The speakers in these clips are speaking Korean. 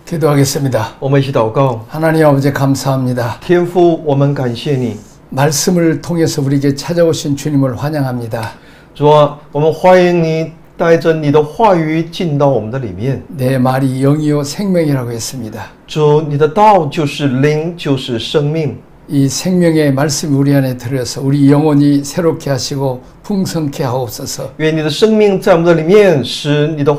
기도하겠습니다. 我们一起祷告。 하나님 아버지 감사합니다. 天父，我们感谢你。 말씀을 통해서 우리에게 찾아오신 주님을 환영합니다. 主啊，我们欢迎你带着你的话语进到我们的里面。 내 말이 영이요 생명이라고 했습니다. 主，你的道就是灵，就是生命。 이 생명의 말씀이 우리 안에 들어서 우리 영혼이 새롭게 하시고 풍성케 하옵소서. 愿你的生命在我们的里面，使你的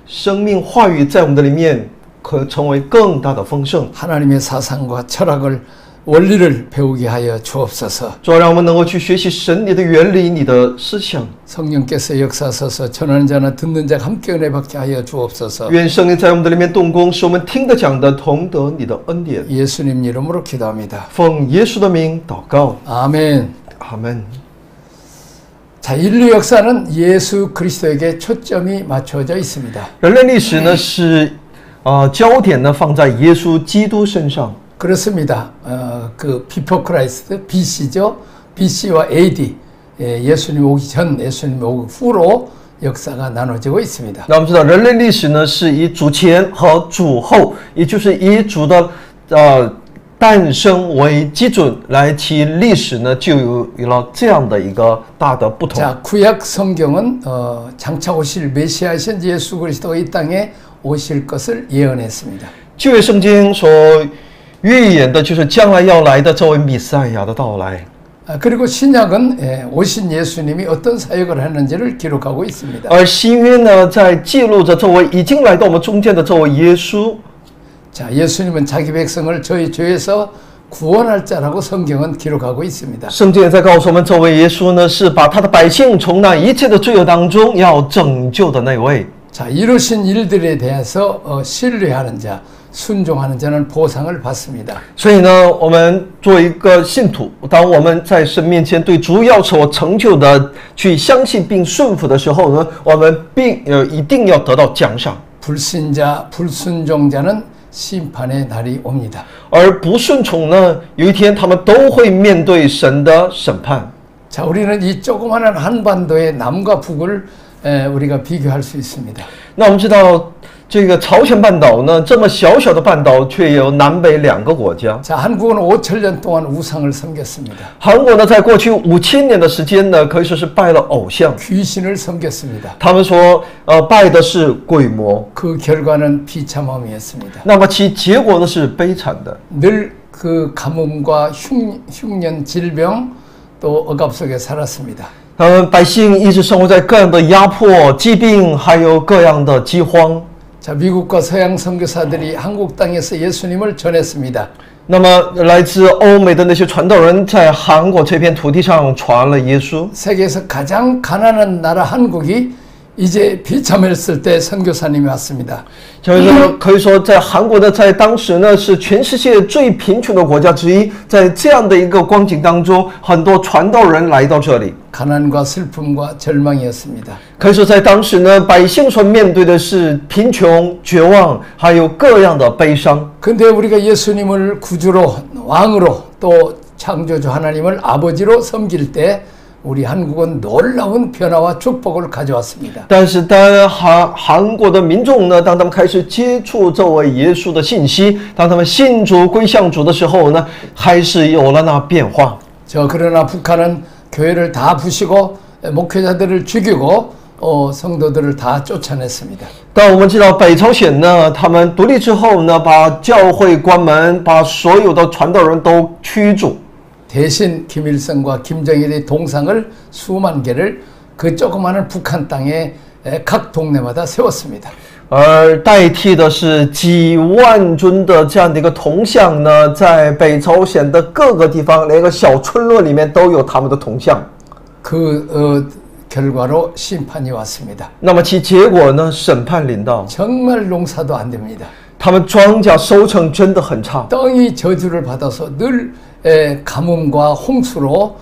生命话语在我们的里面可成为更大的丰盛。 하나님의 사상과 철학을 원리를 배우게 하여 주옵소서. 主，让我们能够去学习神你的原理、你的思想。 성령께서 역사하셔서 전하는 자나 듣는 자가 함께 은혜 받게 하여 주옵소서. 愿圣灵在我们的里面动工，使我们听得讲的同得你的恩典。 예수님 이름으로 기도합니다. 奉耶稣的名祷告， 아멘. 阿门。 자, 인류 역사는 예수 그리스도에게 초점이 맞춰져 있습니다. 人类历史呢是焦点呢放在耶稣基督身上。 그렇습니다. 그 before Christ, BC죠. BC와 AD, 예수님 오기 전, 예수님 오기 후로 역사가 나눠지고 있습니다. 那我们知道，人类历史呢是以主前和主后，也就是以主的诞生为基准，来其历史呢就有了这样的一个大的不同。 자, 구약 성경은 장차 오실 메시아이신 예수 그리스도가 이 땅에 오실 것을 예언했습니다. 旧约圣经所预言的就是将来要来的这位弥赛亚的到来。 그리고 신약은 오신 예수님이 어떤 사역을 하는지를 기록하고 있습니다. 而新约呢，在记录着这位已经来到我们中间的这位耶稣。 자, 예수님은 자기 백성을 저희 죄에서 구원할 자라고 성경은 기록하고 있습니다. 圣经也在告诉我们，这位耶稣呢，是把他的百姓从那一切的罪恶当中要拯救的那位。 자, 이루신 일들에 대해서 신뢰하는 자, 순종하는 자는 보상을 받습니다. 所以呢，我们作为一个信徒，当我们在神面前对主要所成就的去相信并顺服的时候呢，我们一定要得到奖赏。 불신자, 불순종자는 심판의 날이 옵니다. 而不顺从呢，有一天他们都会面对神的审判。 자, 우리는 이 조그마한 한반도의 남과 북을 우리가 비교할 수 있습니다. 那我们知道，这个朝鲜半岛呢，这么小小的半岛，却有南北两个国家。 자, 한국은 5,000년 동안 우상을 섬겼습니다. 韩国呢，在过去5000年的时间呢，可以说是拜了偶像。 귀신을 섬겼습니다. 他们说，拜的是鬼魔。 그 결과는 비참함이었습니다. 那么其结果呢是悲惨的。 늘 그 가뭄과 흉년, 질병 또 억압 속에 살았습니다. 他们百姓一直生活在各样的压迫、疾病，还有各样的饥荒。 자, 미국과 서양 선교사들이 한국 땅에서 예수님을 전했습니다. 那么来自欧美的那些传道人在韩国这片土地上传了耶稣。 세계에서 가장 가난한 나라 한국이 이제 비참했을 때 선교사님이 왔습니다. 可以说，在韩国呢，在当时呢是全世界最贫穷的国家之一。在这样的一个光景当中，很多传道人来到这里。 가난과 슬픔과 절망이었습니다. 可以说，在当时呢，百姓所面对的是贫穷、绝望，还有各样的悲伤。 근데 우리가 예수님을 구주로, 왕으로 또 창조주 하나님을 아버지로 섬길 때 우리 한국은 놀라운 변화와 축복을 가져왔습니다. 但是当韩国的民众呢，当他们开始接触这位耶稣的信息，当他们信主归向主的时候呢，开始有了那变化。 그러나 북한은 교회를 다 부시고 목회자들을 죽이고 성도들을 다 쫓아냈습니다. 但我们知道北朝鲜呢，他们独立之后呢，把教会关门，把所有的传道人都驱逐。 대신 김일성과 김정일의 동상을 수만 개를 그 조그마한 북한 땅에 각 동네마다 세웠습니다. 而代替的是几万尊的这样的一个铜像呢，在北朝鲜的各个地方，连个小村落里面都有他们的铜像。 그 결과로 심판이 왔습니다. 那么其结果呢？审判临到， 정말 농사도 안 됩니다. 他们庄稼收成真的很差。 땅이 저주를 받아서 늘 가뭄과 홍수로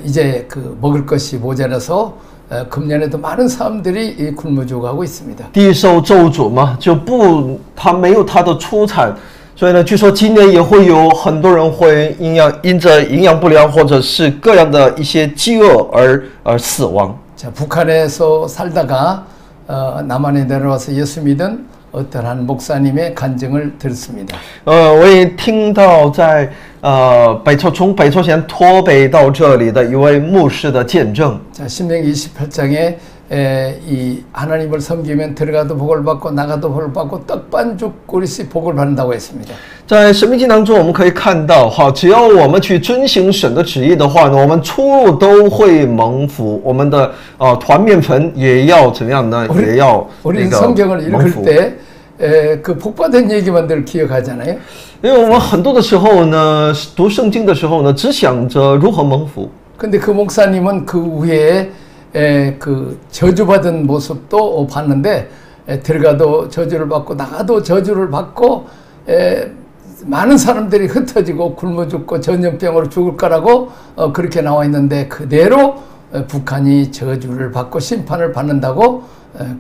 이제 그 먹을 것이 모자라서 금년에도 많은 사람들이 굶어 죽어가고 있습니다. 地受咒诅嘛，他没有他的出产，所以呢，据说今年也会有很多人会因着营养不良或者是各样的一些饥饿而死亡。 자, 북한에서 살다가 남한에 내려와서 예수 믿은 어떤 한 목사님의 간증을 들었습니다. 我也听到在从北朝鲜脱北到这里的一位牧师的见证。 자, 신명기 28장에 이 하나님을 섬기면 들어가도 복을 받고 나가도 복을 받고 떡반죽 그릇이 복을 받는다고 했습니다. 在申命记当中，我们可以看到，只要我们去遵行神的旨意的话呢，我们出入都会蒙福。我们的团面盆也要怎么样呢？也要那 우리는 个 성경을 蒙 읽을 福。 때 그 복받은 얘기만 늘 기억하잖아요. 因为我们很多的时候呢，读圣经的时候呢，只想着如何蒙福。 근데 그 목사님은 그 후에 그 저주받은 모습도 봤는데 들어가도 저주를 받고 나가도 저주를 받고 많은 사람들이 흩어지고 굶어 죽고 전염병으로 죽을 거라고 그렇게 나와 있는데 그대로 북한이 저주를 받고 심판을 받는다고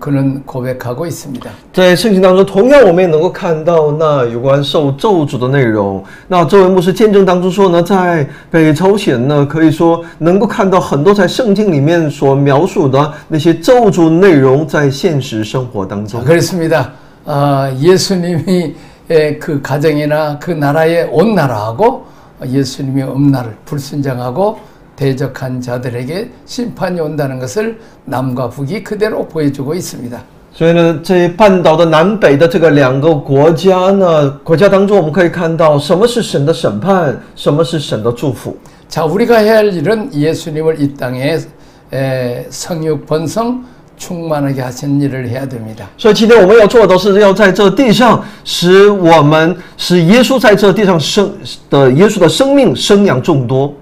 그는 고백하고 있습니다. 在圣经当中，同样我们也能够看到那有关受咒诅的内容。那这位牧师见证当中说呢，在北朝鲜呢，可以说能够看到很多在圣经里面所描述的那些咒诅内容在现实生活当中。 그렇습니다. 예수님이 그 가정이나 그 나라의 온 나라하고 예수님의 엄나를 불순종하고 대적한 자들에게 심판이 온다는 것을 남과 북이 그대로 보여주고 있습니다. 所以呢，这半岛的南北的这个两个国家呢，国家当中我们可以看到什么是神的审判，什么是神的祝福。 자, 우리가 해야 할 일은 예수님을 이 땅에 성육 번성 충만하게 하신 일을 해야 됩니다. 所以今天我们要做的是要在这地上使耶稣在这地上耶稣的生命生养众多。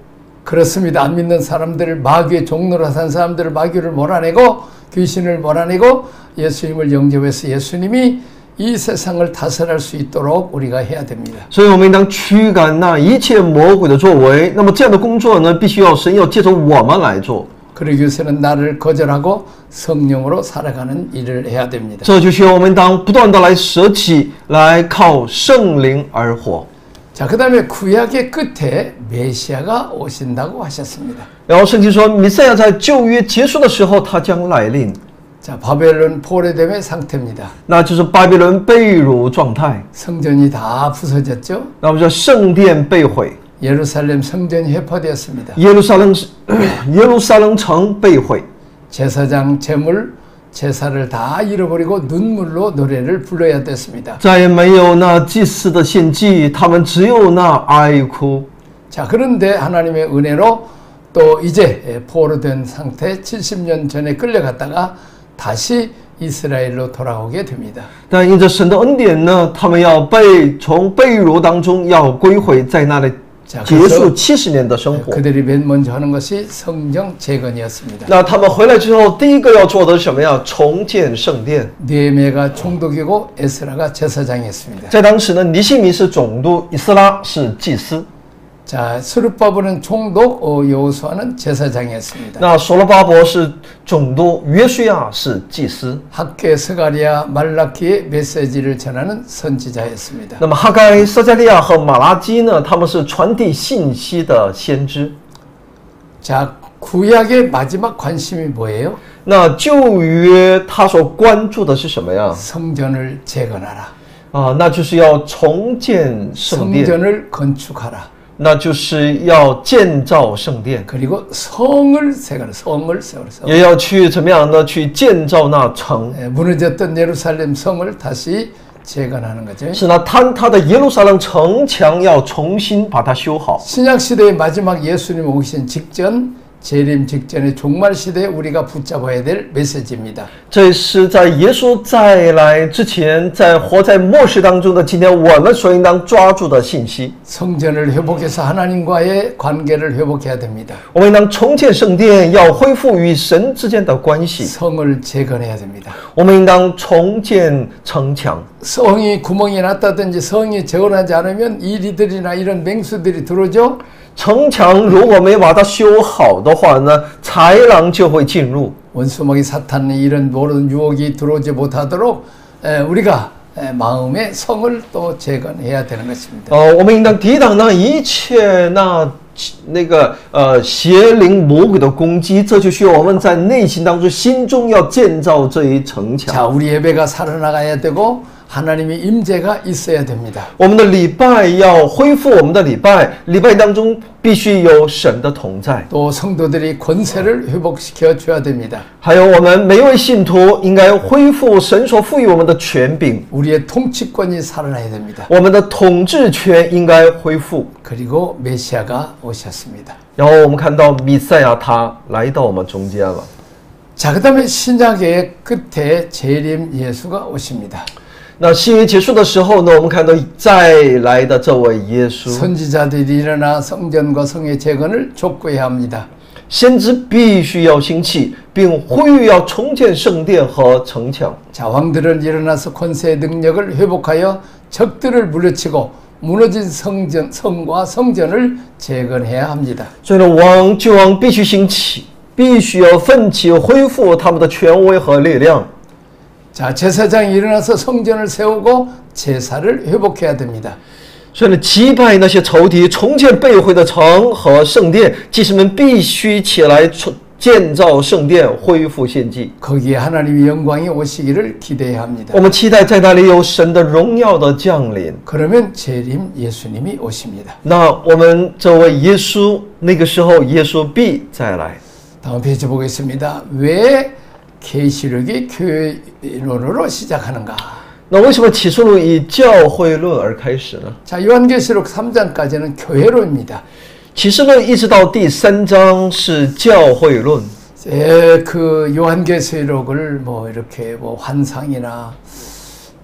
그렇습니다. 안 믿는 사람들을 마귀의 종로로 산 사람들을 마귀를 몰아내고 귀신을 몰아내고 예수님을 영접해서 예수님이 이 세상을 다스릴 수 있도록 우리가 해야 됩니다. 所以我们应当驱赶那一切魔鬼的作为。那么这样的工作呢，必须要神要借着我们来做。 그러기 위해서는 나를 거절하고 성령으로 살아가는 일을 해야 됩니다. 这就需要我们当不断的来舍己，来靠圣灵而活。 자, 그 다음에 구약의 끝에 메시아가 오신다고 하셨습니다. 然后圣经说，弥赛亚在旧约结束的时候，他将来临， 자, 바벨론 포로됨의 상태입니다. 那就是巴比伦被掳状态。 성전이 다 부서졌죠. 那么叫圣殿被毁， 예루살렘 성전이 회파되었습니다. 耶路撒冷城被毁， 제사장 제물 제사를 다 잃어버리고 눈물로 노래를 불러야 됐습니다. 再也没有那祭司的献祭，他们只有那哀哭。 자, 그런데 하나님의 은혜로 또 이제 포로된 상태 70년 전에 끌려갔다가 다시 이스라엘로 돌아오게 됩니다. 但因着神的恩典呢，他们要从被掳当中要归回，在那里 자, 结束70年的生活。 그들이 맨 먼저 하는 것이 성경 재건이었습니다. 那他们回来之后，第一个要做的是什么呀？重建圣殿。 느헤미야가 총독이고 에스라가 제사장이었습니다. 在当时呢，尼希米是总督，以斯拉是祭司。 자, 스룹바벨은 총독, 여호수아는 제사장이었습니다. 那所罗巴伯是总督，约书亚是祭司。 학계 스가리아 말라키의 메시지를 전하는 선지자였습니다. 那么哈该、撒迦利亚和马拉基呢，他们是传递信息的先知。 자, 구약의 마지막 관심이 뭐예요? 那旧约他所关注的是什么呀？ 성전을 재건하라. 那就是要重建圣殿， 성전을 건축하라. 那就是要建造圣殿， 그리고 성을 세워라. 성을 세워라. 也要去怎么样呢？去建造那城， 무너졌던 예루살렘 성을 다시 재건하는 거죠. 是呢，他的耶路撒冷城墙要重新把它修好。 신약 시대의 마지막 예수님 오신 직전 재림 직전의 종말 시대에 우리가 붙잡아야 될 메시지입니다. 这是在耶稣再来之前，在活在末世当中的今天，我们所应当抓住的信息。 성전을 회복해서 하나님과의 관계를 회복해야 됩니다. 我们应当重建圣殿，要恢复与神之间的关系。 성을 재건해야 됩니다. 我们应当重建城墙。 성이 구멍이 났다든지 성이 재건하지 않으면 이리들이나 이런 맹수들이 들어오죠. 城墙如果没把它修好的话呢，豺狼就会进入。 원수마귀 사탄이 이런 모든 유혹이 들어오지 못하도록 우리가 마음의 성을 또 재건해야 되는 것입니다. 我们应当抵挡那一切那个邪灵魔鬼的攻击，这就需要我们在内心当中、心中要建造这一城墙。 자, 우리 예배가 살아나가야 되고 하나님의 임재가 있어야 됩니다. 我们的礼拜要恢复我们的礼拜，礼拜当中必须有神的同在。 또 성도들이 권세를 회복시켜 줘야 됩니다. 还有我们每一位信徒应该恢复神所赋予我们的权柄， 우리의 통치권이 살아나야 됩니다. 我们的统治权应该恢复。 그리고 메시아가 오셨습니다. 然后我们看到弥赛亚他来到我们中间了。 자, 그다음에 신약의 끝에 재림 예수가 오십니다. 那新约结束的时候呢，我们看到再来的这位耶稣， 선지자들이 일어나 성전과 성의 재건을 촉구해야 합니다. 先知必须要兴起，并呼吁要重建圣殿和城墙。 자, 왕들은 일어나서 권세의 능력을 회복하여 적들을 물리치고 무너진 성과 성전을 재건해야 합니다. 所以呢，君王必须兴起，必须要奋起恢复他们的权威和力量。 자, 제사장이 일어나서 성전을 세우고 제사를 회복해야 됩니다. 所以呢，击败那些仇敌，重建被毁的城和圣殿，祭司们必须起来建造圣殿，恢复献祭。 거기에 하나님의 영광이 오시기를 기대해야 합니다. 我们期待在那里有神的荣耀的降临。 그러면 재림 예수님이 오십니다. 那我们这位耶稣，那个时候耶稣必再来。 다음 페이지 보겠습니다. 왜 계시록이 교회론으로 시작하는가? 那为什么启示录以教会论而开始呢？ 자, 요한계시록 3장까지는 교회론입니다. 启示录一直到第3章是教会论。 그 요한계시록을 뭐 이렇게 뭐 환상이나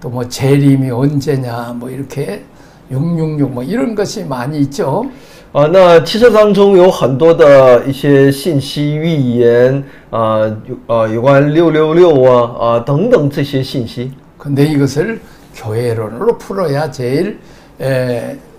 또 뭐 재림이 언제냐 뭐 이렇게 666뭐 이런 것이 많이 있죠. 那启示当中有很多的一些信息预言，有关666等等这些信息。 근데 이것을 교회론으로 풀어야 제일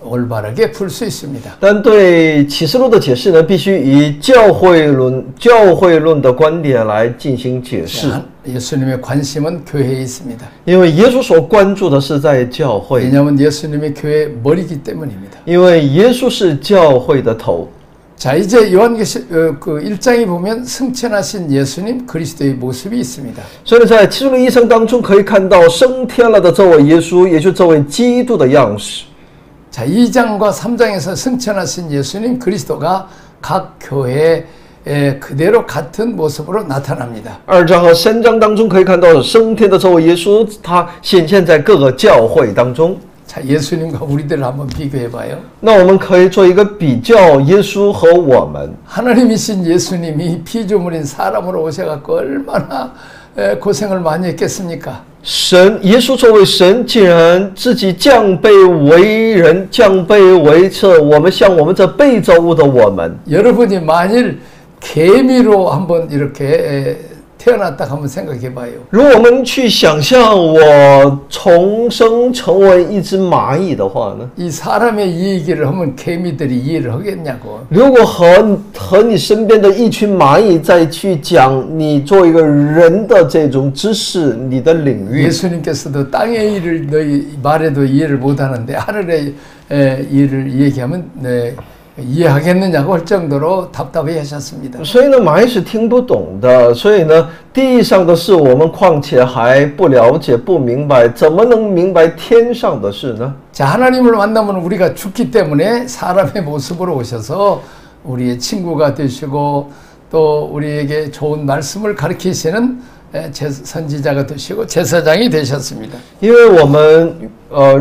올바르게 풀 수 있습니다. 但对启示录的解释呢，必须以教会论的观点来进行解释。 예수님의 관심은 교회에 있습니다. 因为耶稣所关注的是在教会， 왜냐하면 예수님의 교회 머리이기 때문입니다. 因为耶稣是教会的头。 자, 이제 요한계시 그 1장에 보면 승천하신 예수님 그리스도의 모습이 있습니다. 所以在启示录1章当中可以看到升天了的这位耶稣，也就是这位基督的样式。 자, 2장과 3장에서 승천하신 예수님 그리스도가 각 교회에 그대로 같은 모습으로 나타납니다. 2章和3章当中可以看到升天的这位耶稣，他显现在各个教会当中。 자, 예수님과 우리들을 한번 비교해 봐요. 那我们可以做一个比较，耶稣和我们。 하나님이신 예수님이 피조물인 사람으로 오셔갖고 얼마나 고생을 많이 했겠습니까? 耶稣作为神，竟然自己降卑为人，降卑为这我们像我们这被造物的我们。 여러분이 만일 개미로 한번 이렇게 태어났다 한번 생각해 봐요. 如果我们去想象我重生成为一只蚂蚁的话呢？ 이 사람의 이 얘기를 하면 개미들이 이해를 하겠냐고. 如果和你身边的一群蚂蚁再去讲你做一个人的这种知识，你的领域， 예수님께서도 땅의 일을 너희 말해도 이해를 못하는데 하늘의 일을 얘기하면 이해하겠느냐고 할 정도로 답답해 하셨습니다. 所以呢，蚂蚁是听不懂的，所以呢，地上的事我们况且还不了解、不明白，怎么能明白天上的事呢？ 자, 하나님을 만나면 우리가 죽기 때문에 사람의 모습으로 오셔서 우리의 친구가 되시고 또 우리에게 좋은 말씀을 가르치시는 선지자가 되시고 제사장이 되셨습니다. 因为我们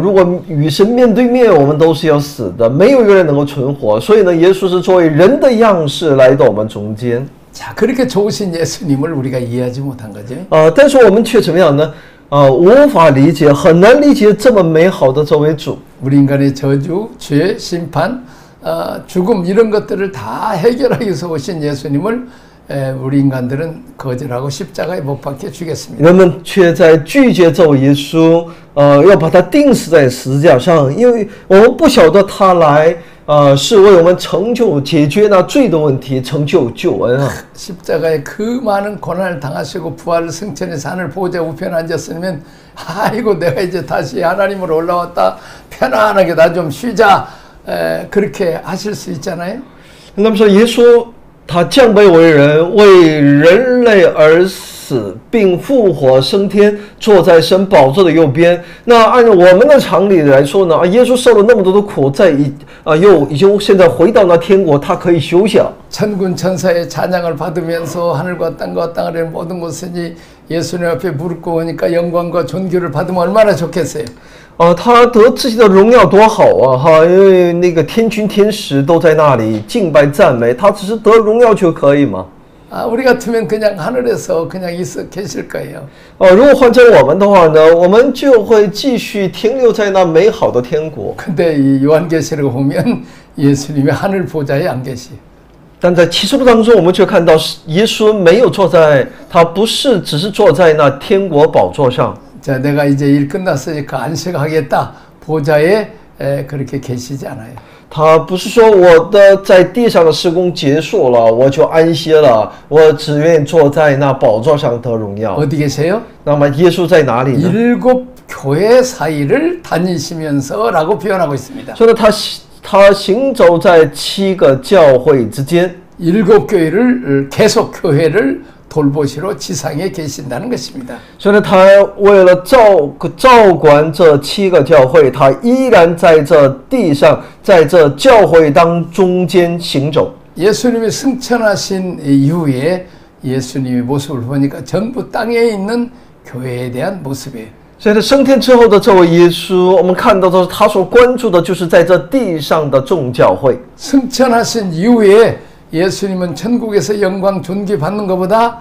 如果与神面对面，我们都是要死的，没有一个人能够存活。所以呢，耶稣是作为人的样式来到我们中间。 자, 그렇게 좋으신 예수님을 우리가 이해하지 못한 거죠. 但是我们却怎么样呢？无法理解，很难理解这么美好的这位主。 우리 인간의 저주, 죄, 심판, 죽음 이런 것들을 다 해결하기 위해서 오신 예수님을 우리 인간들은 거절하고 십자가에 못 박혀 죽였습니다. 人们却在拒绝这位耶稣，要把他钉死在十字架上，因为我们不晓得他来，是为我们解决那罪的问题，成就救恩啊。 십자가에 그 많은 고난을 당하시고 부활 승천의 산을 보좌 우편에 앉았으면 아이고 내가 이제 다시 하나님으로 올라왔다 편안하게 나 좀 쉬자 그렇게 하실 수 있잖아요. 那么说耶稣他降卑为人，为人类而死。死，并复活升天，坐在神宝座的右边。那按照我们的常理来说呢，耶稣受了那么多的苦，又已经现在回到那天国，他可以休息了。 천군 천사의 찬양을 받으면서 하늘과 땅과 땅 아래 모든 곳이니 예수님 앞에 무릎 꿇으니까 영광과 존귀를 받으면 얼마나 좋겠어요. 他得自己的荣耀多好啊！哈，因为那个天君天使都在那里敬拜赞美，他只是得荣耀就可以吗？ 우리 같으면 그냥 하늘에서 그냥 있어 계실 거예요. 如果换成我们的话呢，我们就会继续停留在那美好的天国。 근데 이 요한계시록을 보면 예수님이 하늘 보좌에 안 계시. 但在启示录当中，我们却看到耶稣没有坐在，他不是只是坐在那天国宝座上。 자, 내가 이제 일 끝났으니까 안식하겠다. 보좌에 그렇게 계시지 않아요. 他不是说我的在地上的施工结束了，我就安歇了，我只愿坐在那宝座上得荣耀。 어디 계세요? 那么耶稣在哪里呢？ 7 교회 사이를 다니시면서라고 표현하고 있습니다. 所以呢，他行走在7个教会之间。 7 교회를 계속 교회를 돌보시러 지상에 계신다는 것입니다. 所以呢，他为了照管这7个教会，他依然在这地上，在这教会当中间行走。 예수님이 승천하신 이후에 예수님의 모습을 보니까 전부 땅에 있는 교회에 대한 모습이에요. 所以呢，升天之后的这位耶稣，我们看到的他所关注的就是在这地上的众教会。 승천하신 이후에 예수님은 천국에서 영광 존귀 받는 것보다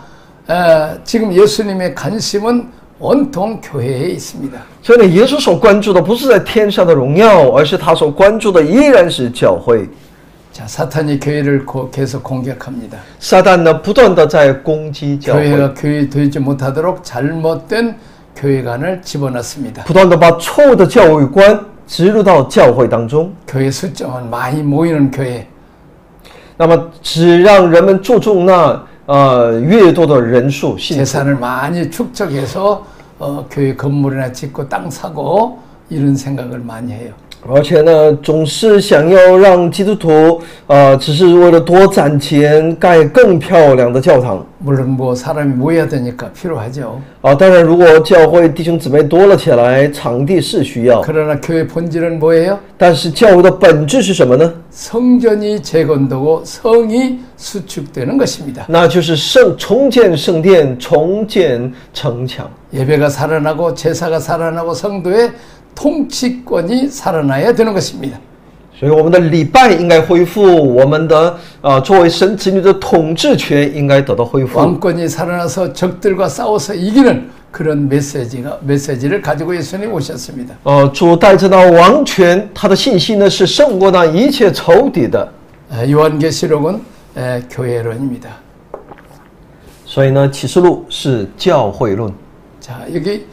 지금 예수님의 관심은 온통 교회에 있습니다. 所以呢，耶稣所关注的不是在天上的荣耀，而是他所关注的依然是教会。 자, 사탄이 교회를 계속 공격합니다. 撒旦呢，不断的在攻击教会， 교회가 교회 되지 못하도록 잘못된 교회관을 집어넣습니다. 不断的把错误的教会观植入到教会当中。 교회 숫자만 많이 모이는 교회. 那么只让人们注重那越多的人数信徒， 재산을 많이 축적해서 교회 건물이나 짓고 땅 사고 이런 생각을 많이 해요. 而且呢，总是想要让基督徒只是为了多攒钱盖更漂亮的教堂。 물론 뭐 사람이 모여야 되니까 필요하죠. 当然，如果教会弟兄姊妹多了起来，场地是需要， 그러나 교회 본질은 뭐예요? 但是教会的本质是什么呢？ 성전이 재건되고 성이 수축되는 것입니다. 那就是重建圣殿，重建城墙。 예배가 살아나고 제사가 살아나고 성도의 통치권이 살아나야 되는 것입니다. 所以我们的礼拜应该恢复，我们的作为神子女的统治权应该得到恢复。 왕권이 살아나서 적들과 싸워서 이기는 그런 메시지를 가지고 예수님이 오셨습니다. 主带着那王权，他的信息呢是胜过那一切仇敌的。 요한계시록은 교회론입니다. 所以呢，启示录是教会论。 자, 여기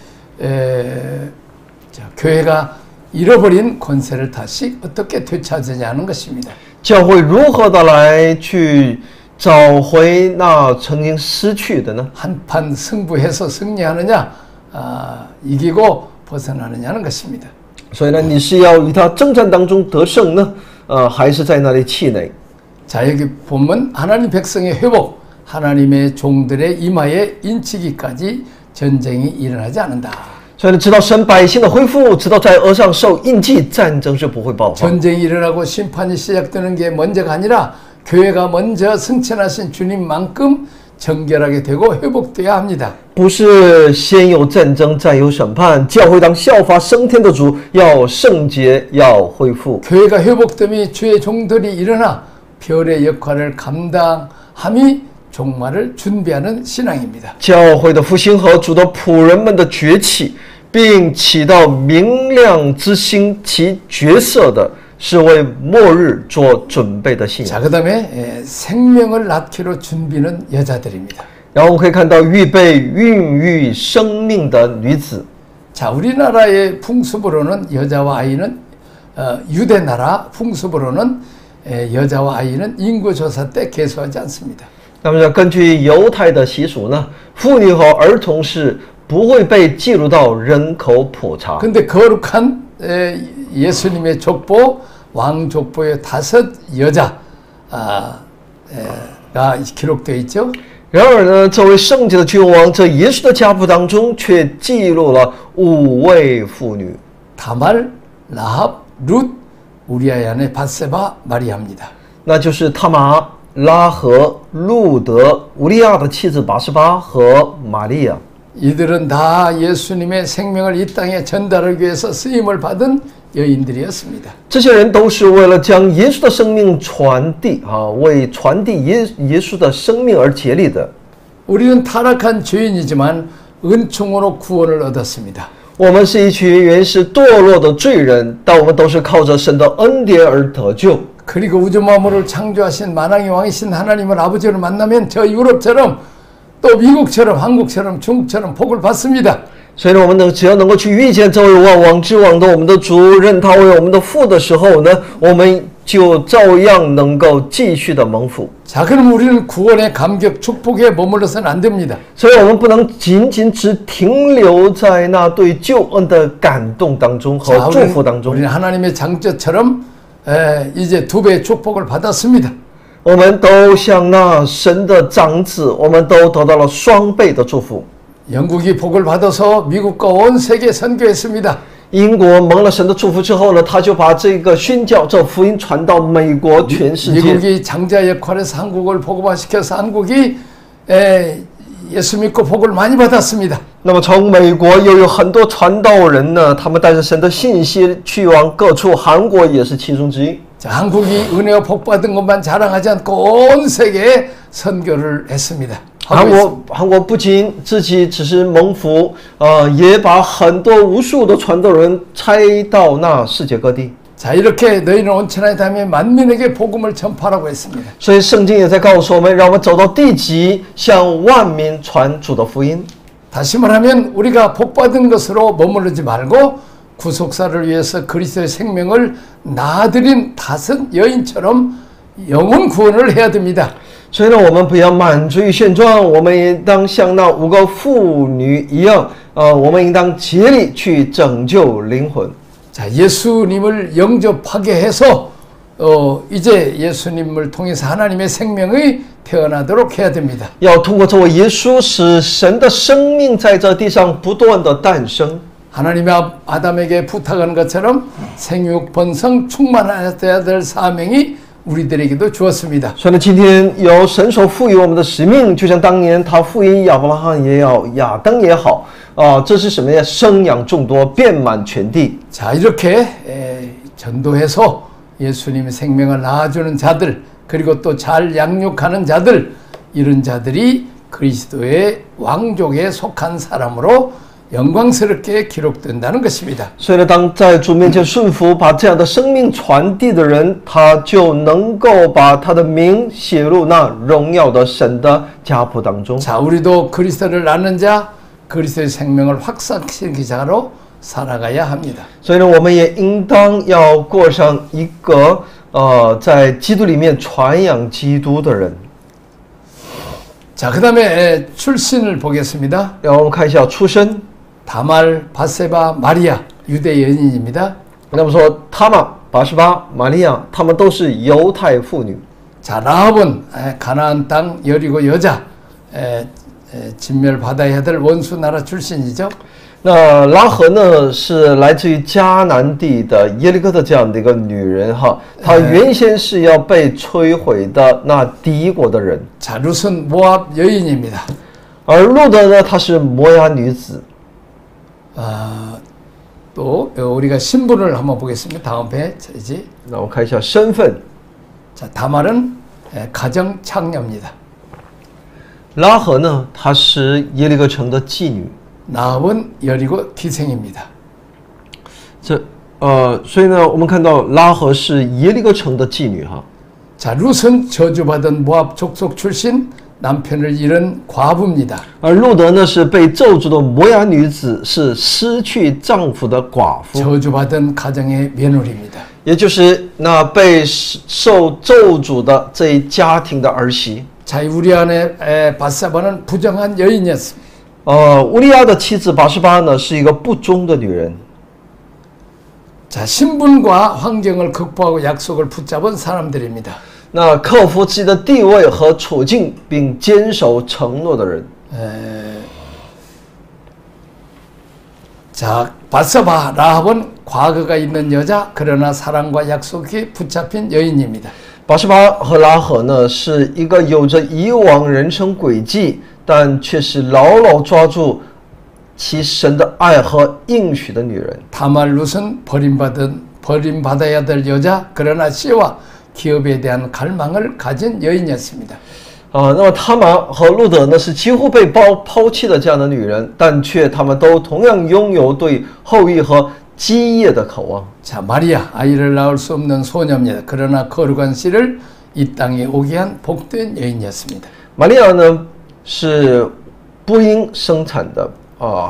교회가 잃어버린 권세를 다시 어떻게 되찾으냐는 것입니다. 教会如何的来去找回那曾经失去的呢？ 한판 승부해서 승리하느냐, 이기고 벗어나느냐는 것입니다. 所以呢，你是要与他征战当中得胜呢，还是在那里气馁？ 자, 여기 보면 하나님 백성의 회복, 하나님의 종들의 이마에 인치기까지 전쟁이 일어나지 않는다. 所以呢，直到神百姓的恢复，直到在额上受印记，战争是不会爆发。 전쟁이 일어나고 심판이 시작되는 게 먼저가 아니라 교회가 먼저 승천하신 주님만큼 정결하게 되고 회복돼야 합니다. 不是先有战争，再有审判。教会当效法升天的主，要圣洁，要恢复。 교회가 회복됨이 주의 종들이 일어나 별의 역할을 감당함이 종말을 준비하는 신앙입니다. 教会的复兴和主的仆人们的崛起，并起到明亮之星其角色的，是为末日做准备的信仰。 자, 그다음에 생명을 낳기로 준비는 여자들입니다. 然后我们可以看到预备孕育生命的女子。 자, 우리나라의 풍습으로는 여자와 아이는 유대 나라 풍습으로는 여자와 아이는 인구조사 때 계수하지 않습니다. 那么根据犹太的习俗呢，妇女和儿童是不会被记录到人口普查。 근데 거룩한 예수님의 족보, 왕족보의 5 여자가 기록되어 있죠. 然而呢，这位圣洁的君王在耶稣的家谱当中却记录了5位妇女， 다말, 라합, 룻, 우리아의 아내 밧세바, 마리아입니다. 那就是他玛、拉合、路德、乌利亚的妻子拔示巴和玛利亚。 이들은 다 예수님의 생명을 이 땅에 전달하기 위해서 쓰임을 받은 여인들이었습니다. 这些人都是为了将耶稣的生命传递为传递耶稣的生命而竭力的。 우리는 타락한 죄인이지만 은총으로 구원을 얻었습니다. 我们是一群原是堕落的罪人，但我们都是靠着神的恩典而得救。 그리고 우주 만물을 창조하신 만왕의 왕이신 하나님을 아버지를 만나면 저 유럽처럼 또 미국처럼 한국처럼 중국처럼 복을 받습니다. 所以呢，我们只要能够去遇见这位万王之王的我们的主，认他为我们的父的时候呢，我们就照样能够继续的蒙福。 자, 그럼 우리는 구원의 감격, 축복에 머물러서는 안 됩니다. 所以我们不能仅仅只停留在那对救恩的感动当中和 자, 祝福当中。 우리는 하나님의 장자처럼 이제 2배의 축복을 받았습니다. 我们都像那神的长子，我们都得到了双倍的祝福。 영국이 복을 받아서 미국과 온 세계 선교했습니다. 英国蒙了神的祝福之后呢，他就把这个宣教这福音传到美国全世界。 미국이 장자 역할에서 한국을 복음화시켜서 한국이 예수 믿고 복을 많이 받았습니다. 那么从美国又有很多传道人呢，他们带着神的信息去往各处，韩国也是其中之一。 자, 한국이 은혜와 복 받은 것만 자랑하지 않고 온 세계에 선교를 했습니다. 韩国不仅自己只是蒙福，也把很多无数的传道人拆到那世界各地。 자, 이렇게 너희는 온천하에 닿으며 만민에게 복음을 전파라고 했습니다. 所以圣经也在告诉我们，让我们走到地极，向万民传主的福音。 다시 말하면 우리가 복 받은 것으로 머무르지 말고 구속사를 위해서 그리스도의 생명을 나아드린 다섯 여인처럼 영혼 구원을 해야 됩니다. 所以呢，我们不要满足于现状，我们应当像那5个妇女一样，我们应当竭力去拯救灵魂。 자, 예수님을 영접하게 해서 이제 예수님을 통해서 하나님의 생명이 태어나도록 해야 됩니다. 要通过这位耶稣，使神的生命在这地上不断的诞生。 하나님이 아담에게 부탁한 것처럼 생육 번성 충만해야 될 사명이 우리들에게도 주었습니다. 所以呢，今天有神所赋予我们的使命，就像当年他赋予亚伯拉罕也好，亚当也好，这是什么呀？生养众多，遍满全地。 자, 이렇게 전도해서 예수님의 생명을 낳아주는 자들, 그리고 또 잘 양육하는 자들, 이런 자들이 그리스도의 왕족에 속한 사람으로 영광스럽게 기록된다는 것입니다. 所以呢，当在主面前顺服，把这样的生命传递的人，他就能够把他的名写入那荣耀的神的家谱当中。 자, 우리도 그리스도를 낳는 자, 그리스도의 생명을 확산시키는 자로 살아가야 합니다. 所以呢，我们也应当要过上一个在基督里面传扬基督的人。 자, 그 다음에 출신을 보겠습니다. 让我们看一下出身。 다말, 밧세바, 마리아, 유대 여인입니다. 那么说，他们拔示巴、玛利亚，他们都是犹太妇女。 자, 라합은 가나안 땅 여리고 여자, 진멸받아야 될 원수 나라 출신이죠. 那拉合呢，是来自于迦南地的耶利哥的这样的一个女人哈，她原先是要被摧毁的那敌国的人。 자, 룻은 모압 여인입니다. 而路德呢，她是摩押女子。 또 우리가 신분을 한번 보겠습니다. 다음 페이지. 那我们看一下身份。 자, 다말은 가정 창녀입니다. 拉合呢，她是耶利哥城的妓女。 나합은 여리고 기생입니다. 所以呢，我们看到拉合是耶利哥城的妓女哈。 자, 룻은 저주받은 모압 족속 출신, 남편을 잃은 과부입니다. 而路德呢，是被咒诅的摩押女子，是失去丈夫的寡妇， 저주받은 가정의 며느리입니다. 也就是那被受咒诅的这一家庭的儿媳。 자, 우리 안에 밧세바는 부정한 여인이었습니다. 乌利亚的妻子拔示巴呢，是一个不忠的女人。 자, 신분과 환경을 극복하고 약속을 붙잡은 사람들입니다. 那克服自己的地位和处境，并坚守承诺的人。 자, 바세바 라합은 과거가 있는 여자, 그러나 사랑과 약속이 붙잡힌 여인입니다. 拔示巴和拉合呢，是一个有着以往人生轨迹，但却是牢牢抓住其神的爱和应许的女人。 다말룻은 버림받아야 될 여자, 그러나 씨와 기업에 대한 갈망을 가진 여인이었습니다. 那么他玛和路德呢，是几乎被抛弃的这样的女人，但却他们都同样拥有对后裔和基业的渴望。 자, 마리아, 아이를 낳을 수 없는 소녀입니다. 그러나 거룩한 씨를 이 땅에 오게 한 복된 여인이었습니다. 玛利亚呢，是不应生产的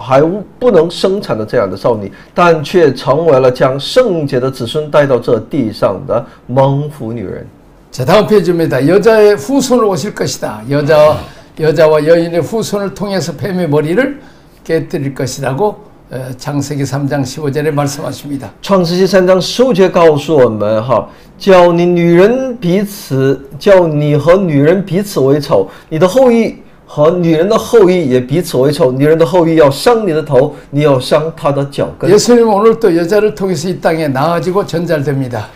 还不能生产的这样的少女，但却成为了将圣洁的子孙带到这地上的蒙福女人。 자, 다음 페이지입니다. 여자의 후손을 오실 것이다. 여자와 여인의 후손을 통해서 뱀의 머리를 깨뜨릴 것이라고 창세기 3장 15절에 말씀하십니다. 创世纪3章15节告诉我们叫你和女人彼此为仇，你的后裔和女人的后裔也彼此为仇，女人的后裔要伤你的头，你要伤她的脚跟。 예수님 오늘 또 여자를 통해서 이 땅에 나아지고 전달됩니다.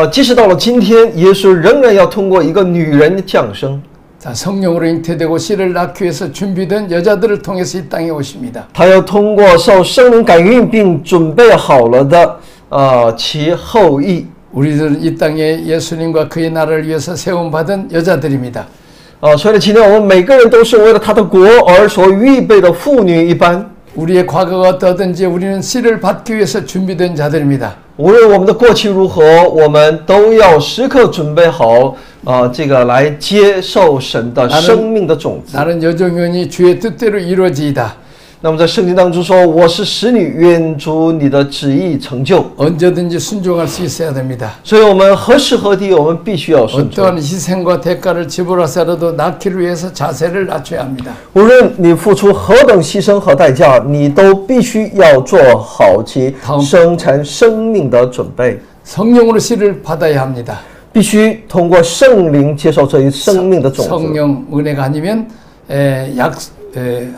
即使到了今天，耶稣仍然要通过一个女人的降生。 자, 성령으로 잉태되고 씨를 낳기 위해서 준비된 여자들을 통해서 이 땅에 오십니다. 他要通过受圣灵感孕并准备好了的其后裔。 우리들은 이 땅에 예수님과 그의 나라를 위해서 세움받은 여자들입니다. 所以今天我们每个人都是为了他的国而所预备的妇女一般。 우리의 과거가 어떠든지 우리는 씨를 받기 위해서 준비된 자들입니다. 无论我们的过去如何，我们都要时刻准备好这个来接受神的生命的种子。 나는 여종연히 주의 뜻대로 이루어지이다. 那么在圣经当中说，我是使女，愿主你的旨意成就。 언제든지 순종할 수 있어야 됩니다. 所以我们何时何地，我们必须要顺从。 어떠한 희생과 대가를 지불하더라도 낳기를 위해서 자세를 낮춰야 합니다. 无论你付出何等牺牲和代价，你都必须要做好其生产生命的准备。 성령으로 씨를 받아야 합니다. 必须通过圣灵接受这一生命的种子。 성령 은혜가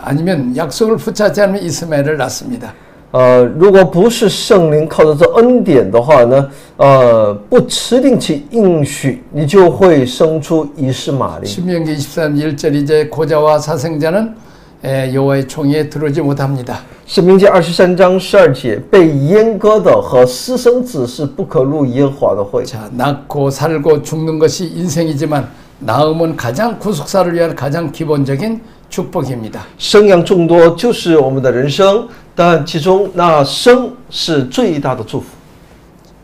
아니면 약속을 붙잡지 않으면 이스마엘을 낳습니다. 如果不是圣灵靠着这恩典的话呢，不持定其应许，你就会生出以实玛利。 신명기 23장 1절 이제 고자와 사생자는 여호와의 총에 들어오지 못합니다. 申命记23章12节，被阉割的和私生子是不可入耶和华的会。 자, 낳고 살고 죽는 것이 인생이지만 낳음은 가장 구속사를 위한 가장 기본적인 축복입니다. 生养众多就是我们的人生，但其中那生是最大的祝福。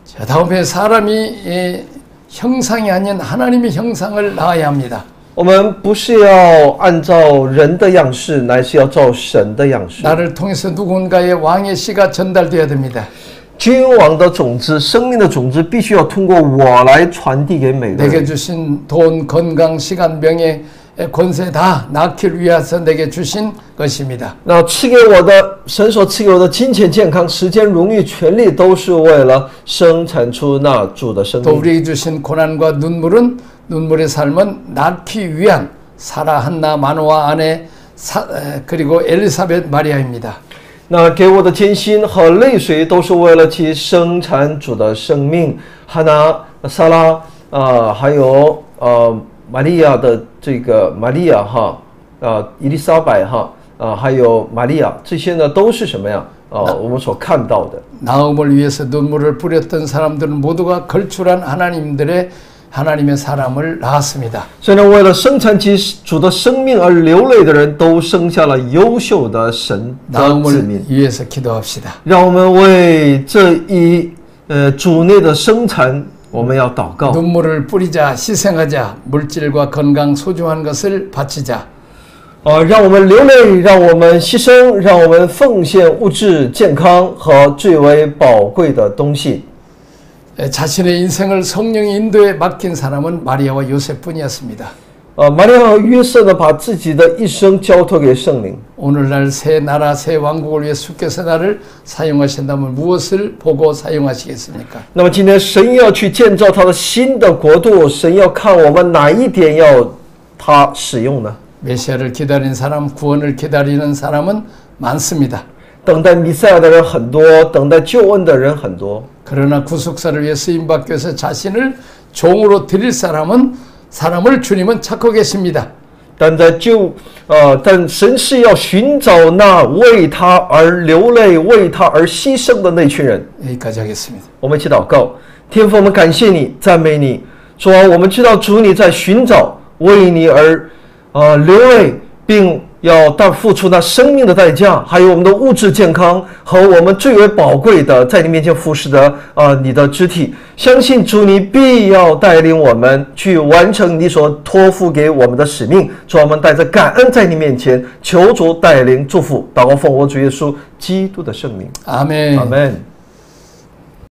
자, 다음에 사람이 형상이 아닌 하나님의 형상을 낳아야 합니다. 我们不是要按照人的样式，乃是要照神的样式。 나를 통해서 누군가의 왕의 씨가 전달돼야 됩니다. 君王的种子，生命的种子，必须要通过我来传递给每个 내게 人。 주신 돈, 건강, 시간, 명예, 권세 다 낳기를 위해서 내게 주신 것입니다. 那赐给我的神所赐给我的金钱、健康、时间、荣誉、权利，都是为了生产出那主的生 또 命。 우리에게 주신 고난과 눈물의 삶은 낳기 위한 사라, 한나, 마노아 아내 그리고 엘리사벳 마리아입니다. 那给我的艰辛和泪水，都是为了其生产主的生命。哈拿、撒拉还有玛利亚的这个玛利亚伊丽莎白还有玛利亚，这些呢都是什么呀？我们所看到的。 낳음을 위해서 눈물을 뿌렸던 사람들은 모두가 걸출한 하나님의 사람을 낳았습니다. 所以呢，为了生产其主的生命而流泪的人，都生下了优秀的神的子民。 낳음을 위해서 기도합시다. 让我们为这一主内的生产，我们要祷告。 눈물을 뿌리자, 희생하자, 물질과 건강 소중한 것을 바치자. 让我们流泪，让我们牺牲，让我们奉献物质、健康和最为宝贵的东西。 자신의 인생을 성령의 인도에 맡긴 사람은 마리아와 요셉뿐이었습니다. 玛利亚和约瑟呢，把自己的一生交托给圣灵。 오늘날 새 나라 새 왕국을 위해 주께서 나를 사용하신다면 무엇을 보고 사용하시겠습니까? 那么今天神要去建造他的新的国度，神要看我们哪一点要他使用呢？ 메시아를 기다리는 사람, 구원을 기다리는 사람은 많습니다. 等待弥赛亚的人很多，等待救恩的人很多。 그러나 구속사를 위해 쓰임받기 위해서 자신을 종으로 드릴 사람을 주님은 찾고 계십니다. 但神是要寻找那为他而流泪、为他而牺牲的那群人。 여기까지 하겠습니다. 我们一起祷告，天父，我们感谢你，赞美你。主啊，我们知道主你在寻找为你而流泪，并要付出那生命的代价，还有我们的物质健康和我们最为宝贵的在你面前服侍的你的肢体。相信主你必要带领我们去完成你所托付给我们的使命。主，我们带着感恩在你面前求主带领祝福，祷告奉我主耶稣基督的圣名， 아멘. 아멘.